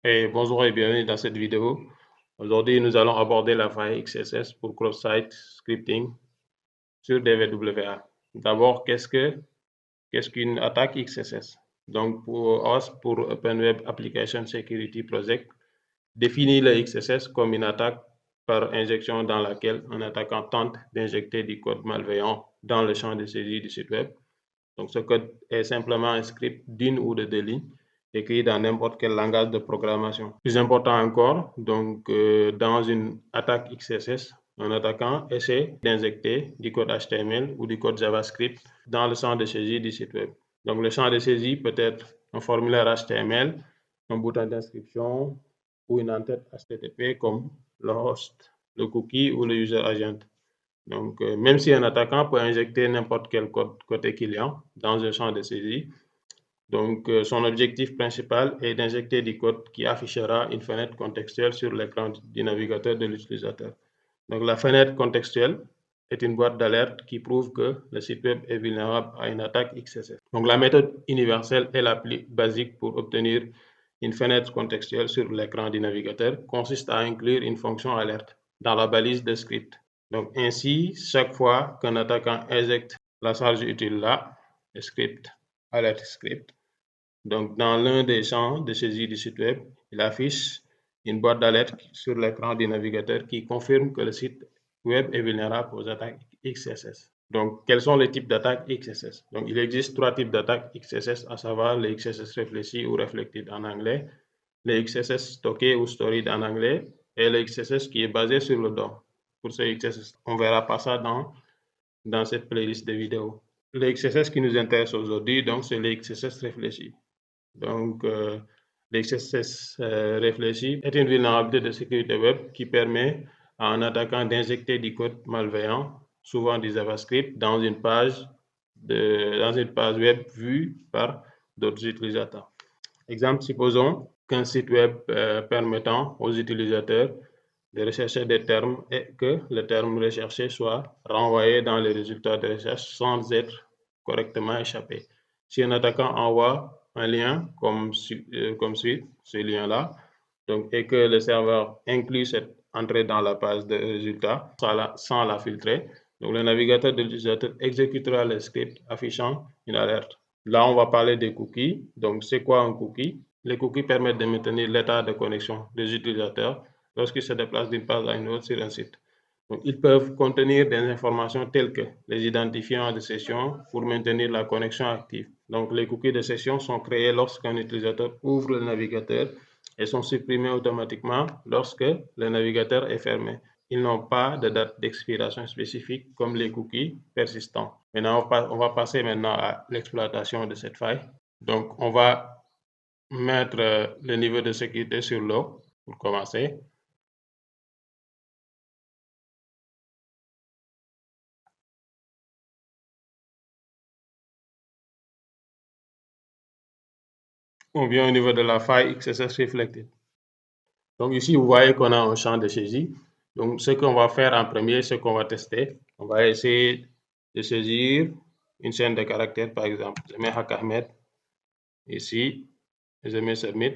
Et bonjour et bienvenue dans cette vidéo. Aujourd'hui, nous allons aborder la faille XSS pour cross-site scripting sur DWA. D'abord, qu'est-ce qu'une attaque XSS? Donc, pour OS, pour Open Web Application Security Project, définit le XSS comme une attaque par injection dans laquelle un attaquant tente d'injecter du code malveillant dans le champ de saisie du site web. Donc, ce code est simplement un script d'une ou de deux lignes écrit dans n'importe quel langage de programmation. Plus important encore, donc dans une attaque XSS, un attaquant essaie d'injecter du code HTML ou du code JavaScript dans le champ de saisie du site web. Donc, le champ de saisie peut être un formulaire HTML, un bouton d'inscription ou une entête HTTP comme le host, le cookie ou le user agent. Donc, même si un attaquant peut injecter n'importe quel code côté client dans un champ de saisie, donc son objectif principal est d'injecter du code qui affichera une fenêtre contextuelle sur l'écran du navigateur de l'utilisateur. Donc, la fenêtre contextuelle est une boîte d'alerte qui prouve que le site web est vulnérable à une attaque XSS. Donc, la méthode universelle et la plus basique pour obtenir une fenêtre contextuelle sur l'écran du navigateur consiste à inclure une fonction alerte dans la balise de script. Donc, ainsi, chaque fois qu'un attaquant injecte la charge utile là, le script, alert script, donc dans l'un des champs de saisie du site web, il affiche une boîte d'alerte sur l'écran du navigateur qui confirme que le site web est vulnérable aux attaques XSS. Donc, quels sont les types d'attaques XSS? Donc, il existe trois types d'attaques XSS, à savoir les XSS réfléchis ou reflected en anglais, les XSS stockés ou storied en anglais, et le XSS qui est basé sur le DOM. Pour ce XSS, on verra pas ça dans cette playlist de vidéos. Le XSS qui nous intéresse aujourd'hui, donc, c'est le XSS réfléchi. Donc, le XSS réfléchi est une vulnérabilité de sécurité web qui permet à un attaquant d'injecter du code malveillant, souvent du JavaScript, dans une page web vue par d'autres utilisateurs. Exemple, supposons qu'un site web permettant aux utilisateurs de rechercher des termes et que le terme recherché soit renvoyé dans les résultats de recherche sans être correctement échappé. Si un attaquant envoie un lien comme suit, ce lien-là, donc, et que le serveur inclut cette entrée dans la page de résultats sans la filtrer, donc le navigateur de l'utilisateur exécutera le script affichant une alerte. Là, on va parler des cookies. Donc, c'est quoi un cookie? Les cookies permettent de maintenir l'état de connexion des utilisateurs lorsqu'ils se déplacent d'une page à une autre sur un site. Donc, ils peuvent contenir des informations telles que les identifiants de session pour maintenir la connexion active. Donc, les cookies de session sont créés lorsqu'un utilisateur ouvre le navigateur et sont supprimés automatiquement lorsque le navigateur est fermé. Ils n'ont pas de date d'expiration spécifique comme les cookies persistants. Maintenant, on va passer maintenant à l'exploitation de cette faille. Donc, on va mettre le niveau de sécurité sur low pour commencer. On vient au niveau de la faille XSS Reflected. Donc ici, vous voyez qu'on a un champ de saisie. Donc ce qu'on va faire en premier, c'est qu'on va tester. On va essayer de saisir une chaîne de caractères, par exemple. Je mets Hak Ahmed ici, je mets Submit.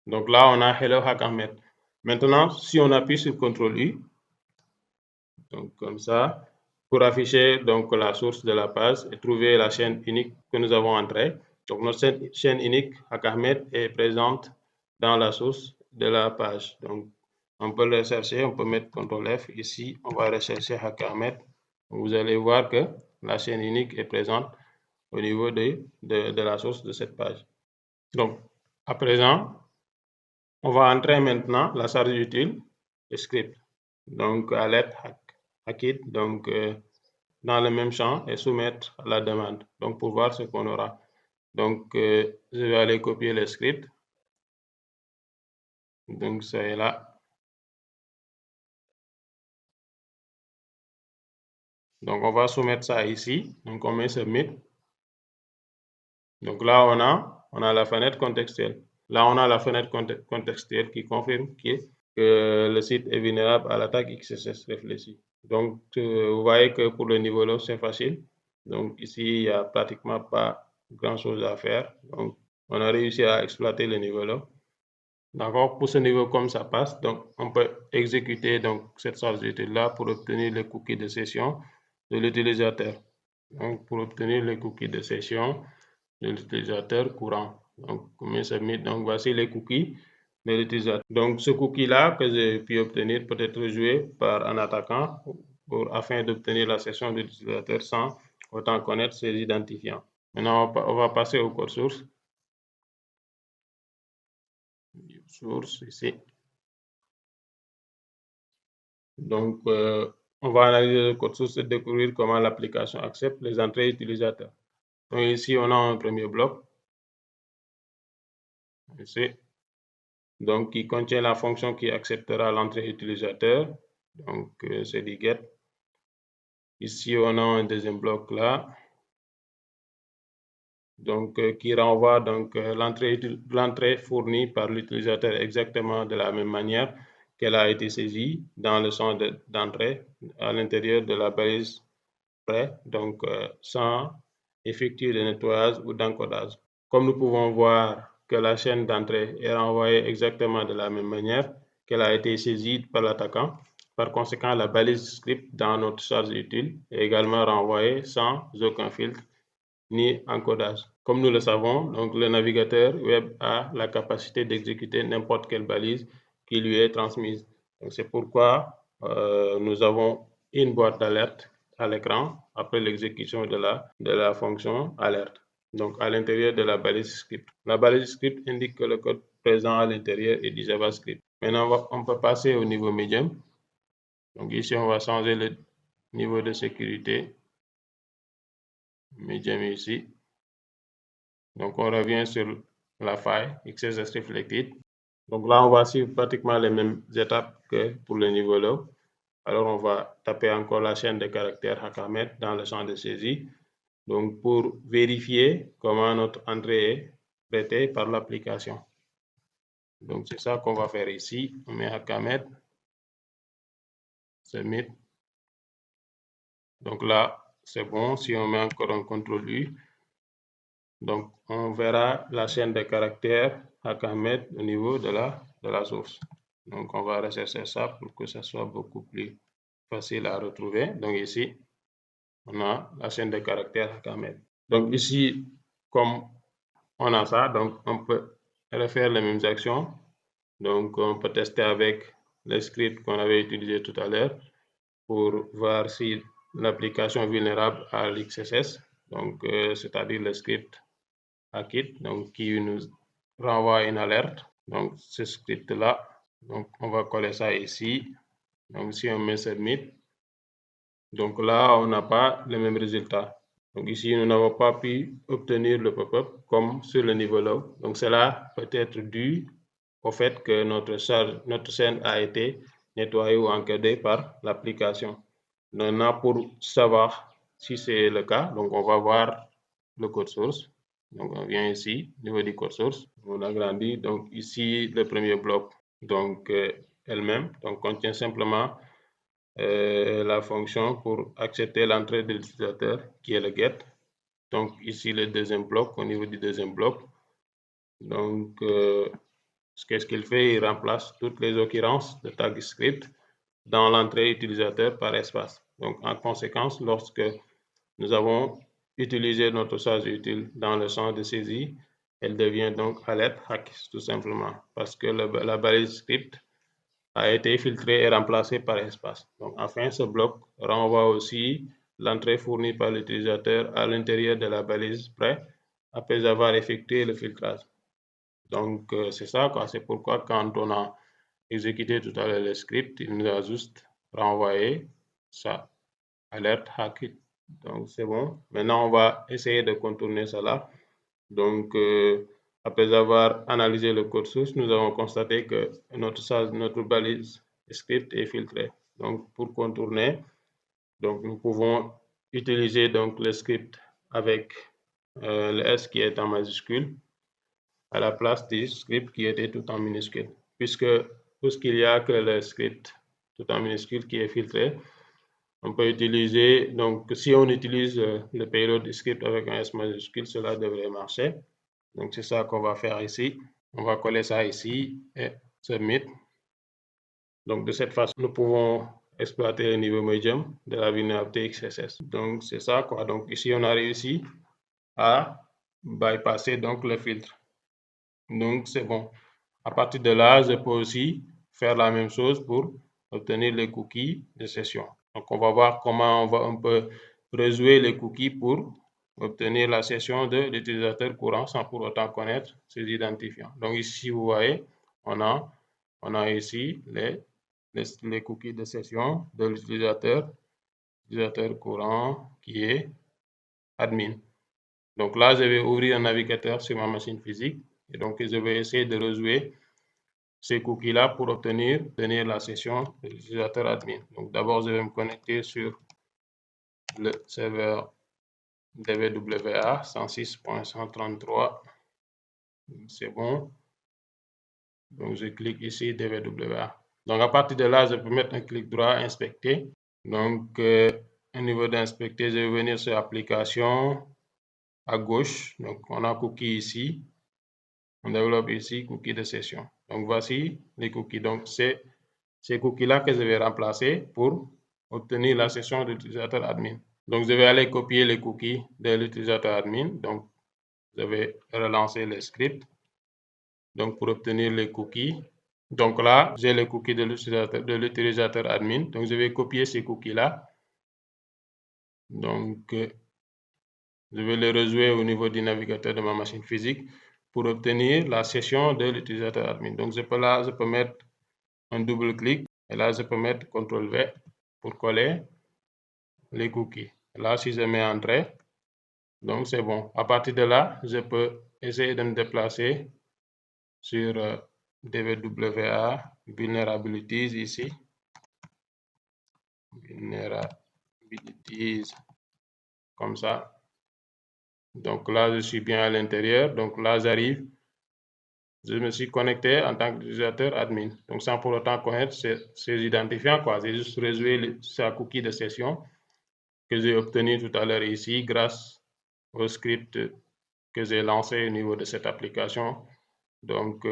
Donc là, on a Hello Hak Ahmed. Maintenant, si on appuie sur CTRL U, donc comme ça, pour afficher donc la source de la page et trouver la chaîne unique que nous avons entrée. Donc notre chaîne unique Hak Ahmed est présente dans la source de la page. Donc on peut le rechercher, on peut mettre CTRL F ici, on va rechercher Hak Ahmed. Vous allez voir que la chaîne unique est présente au niveau de la source de cette page. Donc à présent, on va entrer maintenant la charge utile, le script. Donc alert Hackit, donc dans le même champ et soumettre la demande. Donc pour voir ce qu'on aura. Donc je vais aller copier le script. Donc c'est là. Donc on va soumettre ça ici. Donc on met submit. Donc là on a la fenêtre contextuelle. Là on a la fenêtre contextuelle qui confirme que le site est vulnérable à l'attaque XSS réfléchie. Donc vous voyez que pour le niveau low c'est facile. Donc ici il n'y a pratiquement pas grand chose à faire. Donc On a réussi à exploiter le niveau là. D'accord, pour ce niveau comme ça passe, donc on peut exécuter donc cette charge utile là pour obtenir les cookies de session de l'utilisateur. Donc pour obtenir les cookies de session de l'utilisateur courant. Donc donc voici les cookies de l'utilisateur. Donc ce cookie là que j'ai pu obtenir peut être joué par un attaquant afin d'obtenir la session de l'utilisateur sans autant connaître ses identifiants. Maintenant on va passer au code source. Source ici. Donc, on va analyser le code source et découvrir comment l'application accepte les entrées utilisateurs. Donc, ici, on a un premier bloc, ici, donc qui contient la fonction qui acceptera l'entrée utilisateur. Donc, c'est du get. Ici, on a un deuxième bloc là, donc qui renvoie donc l'entrée fournie par l'utilisateur exactement de la même manière qu'elle a été saisie dans le champ d'entrée à l'intérieur de la balise prêt, donc sans effectuer de nettoyage ou d'encodage. Comme nous pouvons voir que la chaîne d'entrée est renvoyée exactement de la même manière qu'elle a été saisie par l'attaquant, par conséquent, la balise script dans notre charge utile est également renvoyée sans aucun filtre ni encodage. Comme nous le savons, donc le navigateur web a la capacité d'exécuter n'importe quelle balise qui lui est transmise. C'est pourquoi nous avons une boîte d'alerte à l'écran après l'exécution de la fonction alerte. Donc à l'intérieur de la balise script. La balise script indique que le code présent à l'intérieur est du JavaScript. Maintenant, on peut passer au niveau medium. Donc ici, on va changer le niveau de sécurité. Medium ici. Donc, on revient sur la faille XSS Reflected. Donc là, on va suivre pratiquement les mêmes étapes que pour le niveau low. Alors, on va taper encore la chaîne de caractères Hakamet dans le champ de saisie. Donc, pour vérifier comment notre entrée est traitée par l'application. Donc, c'est ça qu'on va faire ici. On met Hakamet, submit. Donc là, c'est bon. Si on met encore un CTRL U, donc on verra la chaîne de caractères Hakamet au niveau de la source. Donc, on va rechercher ça pour que ça soit beaucoup plus facile à retrouver. Donc, ici, on a la chaîne de caractères Hakamet. Donc, ici, comme on a ça, donc on peut refaire les mêmes actions. Donc, on peut tester avec le script qu'on avait utilisé tout à l'heure pour voir si l'application est vulnérable à l'XSS. Donc, c'est-à-dire le script Hakit, donc qui nous renvoie une alerte. Donc, ce script-là, donc on va coller ça ici. Donc, si on met submit, donc là, on n'a pas le même résultat. Donc ici, nous n'avons pas pu obtenir le pop-up comme sur le niveau low. Donc cela peut être dû au fait que notre chaîne a été nettoyée ou encodée par l'application. Maintenant, pour savoir si c'est le cas, donc on va voir le code source. Donc on vient ici, au niveau du code source, on agrandit. Donc ici, le premier bloc, donc elle-même, donc contient simplement la fonction pour accepter l'entrée de l'utilisateur qui est le get. Donc ici le deuxième bloc, au niveau du deuxième bloc. Donc qu'est-ce qu'il fait? Il remplace toutes les occurrences de tag script dans l'entrée utilisateur par espace. Donc en conséquence, lorsque nous avons utilisé notre charge utile dans le champ de saisie, elle devient donc alerte hack tout simplement parce que la balise script a été filtré et remplacé par espace. Donc, enfin, ce bloc renvoie aussi l'entrée fournie par l'utilisateur à l'intérieur de la balise prêt après avoir effectué le filtrage. Donc, c'est ça, quoi. C'est pourquoi quand on a exécuté tout à l'heure le script, il nous a juste renvoyé ça, alerte hack. Donc, c'est bon. Maintenant, on va essayer de contourner cela. Donc, après avoir analysé le code source, nous avons constaté que notre balise script est filtrée. Donc, pour contourner, donc nous pouvons utiliser donc le script avec le S qui est en majuscule à la place du script qui était tout en minuscule. Puisqu'il n'y a que le script tout en minuscule qui est filtré, on peut utiliser, donc si on utilise le payload script avec un S majuscule, cela devrait marcher. Donc, c'est ça qu'on va faire ici. On va coller ça ici et submit. Donc, de cette façon, nous pouvons exploiter le niveau médium de la vulnérabilité XSS. Donc, c'est ça, quoi. Donc, ici, on a réussi à bypasser donc le filtre. Donc, c'est bon. À partir de là, je peux aussi faire la même chose pour obtenir les cookies de session. Donc, on va voir comment on peut rejouer les cookies pour obtenir la session de l'utilisateur courant sans pour autant connaître ses identifiants. Donc, ici, vous voyez, on a ici les cookies de session de l'utilisateur courant qui est admin. Donc là, je vais ouvrir un navigateur sur ma machine physique et donc je vais essayer de rejouer ces cookies-là pour obtenir la session de l'utilisateur admin. Donc d'abord, je vais me connecter sur le serveur DWA 106.133. C'est bon. Donc je clique ici DWA. Donc à partir de là, je peux mettre un clic droit inspecter. Donc au niveau d'inspecter, je vais venir sur application à gauche. Donc on a cookies ici. On développe ici cookies de session. Donc voici les cookies. Donc c'est ces cookies-là que je vais remplacer pour obtenir la session de l'utilisateur admin. Donc je vais aller copier les cookies de l'utilisateur admin. Donc je vais relancer le script. Donc pour obtenir les cookies. Donc là, j'ai les cookies de l'utilisateur admin. Donc je vais copier ces cookies-là. Donc je vais les rejouer au niveau du navigateur de ma machine physique pour obtenir la session de l'utilisateur admin. Donc je peux mettre un double clic et là je peux mettre CTRL-V pour coller les cookies. Là, si je mets Entrée, donc c'est bon. À partir de là, je peux essayer de me déplacer sur DWA Vulnerabilities ici. Vulnerabilities, comme ça. Donc là, je suis bien à l'intérieur. Donc là, j'arrive. Je me suis connecté en tant qu'utilisateur admin. Donc sans pour autant connaître ses identifiants, quoi. J'ai juste rejoué sa cookie de session que j'ai obtenu tout à l'heure ici grâce au script que j'ai lancé au niveau de cette application. Donc,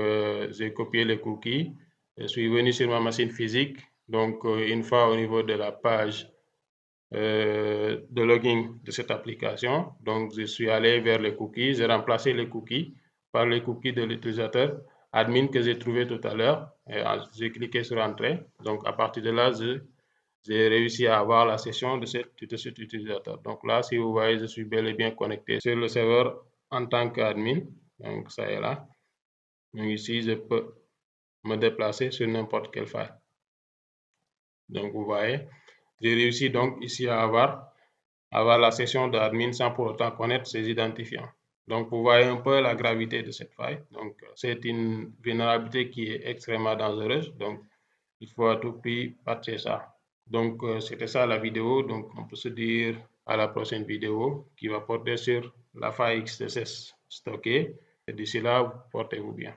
j'ai copié les cookies. Je suis venu sur ma machine physique. Donc, une fois au niveau de la page de login de cette application, donc je suis allé vers les cookies. J'ai remplacé les cookies par les cookies de l'utilisateur admin que j'ai trouvé tout à l'heure. J'ai cliqué sur Entrée. Donc, à partir de là, j'ai réussi à avoir la session de cet utilisateur. Donc là, si vous voyez, je suis bel et bien connecté sur le serveur en tant qu'admin. Donc ça est là. Donc ici, je peux me déplacer sur n'importe quelle file. Donc vous voyez, j'ai réussi donc ici à avoir la session d'admin sans pour autant connaître ses identifiants. Donc vous voyez un peu la gravité de cette faille. Donc c'est une vulnérabilité qui est extrêmement dangereuse. Donc il faut à tout prix patcher ça. Donc c'était ça la vidéo. Donc on peut se dire à la prochaine vidéo qui va porter sur la faille XSS stockée. Et d'ici là, portez-vous bien.